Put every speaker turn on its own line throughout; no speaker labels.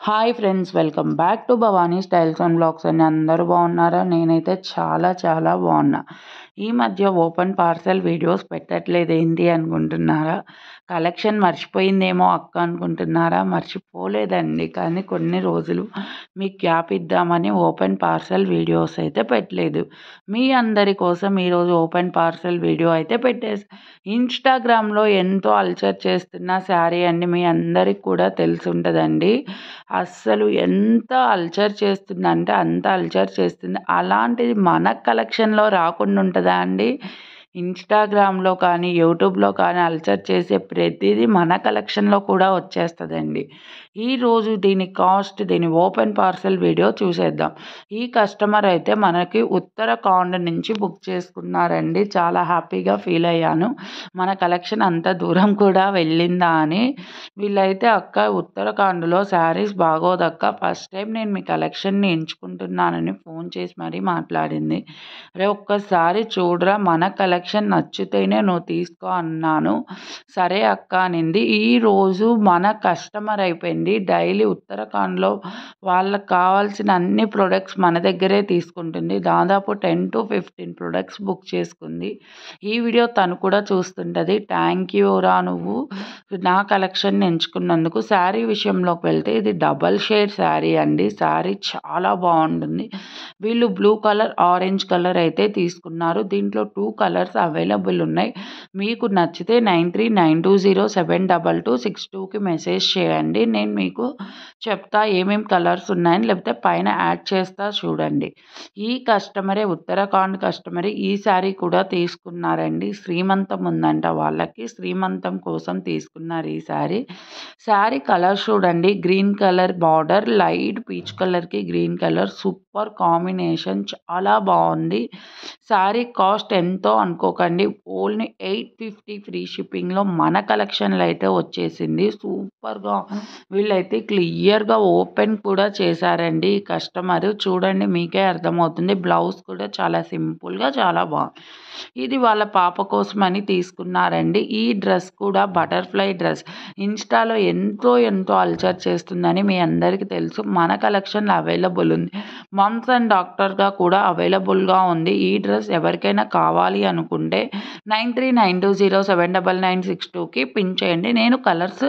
Hi friends, welcome back to Bhavani styles and blogs అండి. అందరూ బాగున్నారా? నేనైతే చాలా బాగున్నా. ఈ మధ్య ఓపెన్ పార్సెల్ వీడియోస్ పెట్టట్లేదు ఏంటి అనుకుంటున్నారా? కలెక్షన్ మర్చిపోయిందేమో అక్క అనుకుంటున్నారా? మర్చిపోలేదండి, కానీ కొన్ని రోజులు మీకు గ్యాప్ ఇద్దామని ఓపెన్ పార్సెల్ వీడియోస్ అయితే పెట్టలేదు. మీ అందరి కోసం ఈరోజు ఓపెన్ పార్సెల్ వీడియో అయితే పెట్టేసి ఇన్స్టాగ్రామ్లో ఎంతో అల్చర్ చేస్తున్న శారీ అండి. మీ అందరికి కూడా తెలిసి ఉంటుందండి. అస్సలు ఎంత అల్చర్ చేస్తుందంటే అంత అల్చర్ చేస్తుంది. అలాంటిది మన కలెక్షన్లో రాకుండా ఉంటుందా అండి? ఇన్స్టాగ్రామ్లో కానీ యూట్యూబ్లో కానీ అల్చర్ చేసే ప్రతిదీ మన కలెక్షన్లో కూడా వచ్చేస్తుందండి. ఈరోజు దీని ఓపెన్ పార్సెల్ వీడియో చూసేద్దాం. ఈ కస్టమర్ అయితే మనకి ఉత్తరాఖండ్ నుంచి బుక్ చేసుకున్నారండి. చాలా హ్యాపీగా ఫీల్ అయ్యాను. మన కలెక్షన్ అంత దూరం కూడా వెళ్ళిందా అని. వీళ్ళైతే అక్క ఉత్తరాఖండ్లో శారీస్ బాగోదక్క, ఫస్ట్ టైం నేను మీ కలెక్షన్ని ఎంచుకుంటున్నానని ఫోన్ చేసి మరీ మాట్లాడింది. రే ఒక్కసారి చూడరా, మన కలెక్షన్ నచ్చితేనే నువ్వు తీసుకో అన్నాను. సరే అక్క అనింది. ఈరోజు మన కస్టమర్ అయిపోయింది. డైలీ ఉత్తరాఖండ్లో వాళ్ళకి కావాల్సిన అన్ని ప్రొడక్ట్స్ మన దగ్గరే తీసుకుంటుంది. దాదాపు 10 to 15 ప్రొడక్ట్స్ బుక్ చేసుకుంది. ఈ వీడియో తను కూడా చూస్తుంటుంది. థ్యాంక్ యూ రా, నువ్వు నా కలెక్షన్ ఎంచుకున్నందుకు. శారీ విషయంలోకి వెళ్తే ఇది డబల్ షేడ్ శారీ అండి. శారీ చాలా బాగుంటుంది. వీళ్ళు బ్లూ కలర్, ఆరెంజ్ కలర్ అయితే తీసుకున్నారు. దీంట్లో 2 కలర్స్ అవైలబుల్ ఉన్నాయి. మీకు నచ్చితే 9392072262కి మెసేజ్ చేయండి. నేను మీకు చెప్తా ఏమేమి కలర్స్ ఉన్నాయని, లేకపోతే పైన యాడ్ చేస్తా చూడండి. ఈ కస్టమరే, ఉత్తరాఖండ్ కస్టమరే ఈ శారీ కూడా తీసుకున్నారండి. శ్రీమంతం ఉందంట వాళ్ళకి, శ్రీమంతం కోసం తీసుకున్నారు ఈ శారీ. శారీ కలర్ చూడండి, green colour border, light peach కలర్కి గ్రీన్ కలర్, సూపర్ కాంబినేషన్, చాలా బాగుంది. శారీ కాస్ట్ ఎంతో అనుకోకండి, ఓన్లీ 850 ఫ్రీ షిప్పింగ్లో మన కలెక్షన్లో అయితే వచ్చేసింది. సూపర్గా వీళ్ళైతే క్లియర్గా ఓపెన్ కూడా చేశారండి. ఈ కస్టమర్ చూడండి, మీకే అర్థమవుతుంది. బ్లౌజ్ కూడా చాలా సింపుల్గా చాలా బాగుంది. ఇది వాళ్ళ పాప కోసమని తీసుకున్నారండి. ఈ డ్రెస్ కూడా బటర్ఫ్లై డ్రెస్ ఇన్స్టాలో ఎంతో అల్చర్ చేస్తుందని మీ అందరికీ తెలుసు. మన కలెక్షన్లో అవైలబుల్ ఉంది. మమ్స్ అండ్ డాక్టర్గా కూడా అవైలబుల్గా ఉంది. ఈ డ్రెస్ ఎవరికైనా కావాలి అనుకుంటే 9392079962కి పిన్ చేయండి. నేను కలర్స్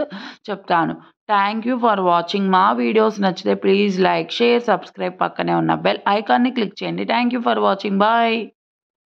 చెప్తాను. Thank you for watching. మా వీడియోస్ నచ్చితే ప్లీజ్ లైక్, షేర్, సబ్స్క్రైబ్, పక్కనే ఉన్న బెల్ ఐకాన్ని క్లిక్ చేయండి. Thank you for watching. Bye.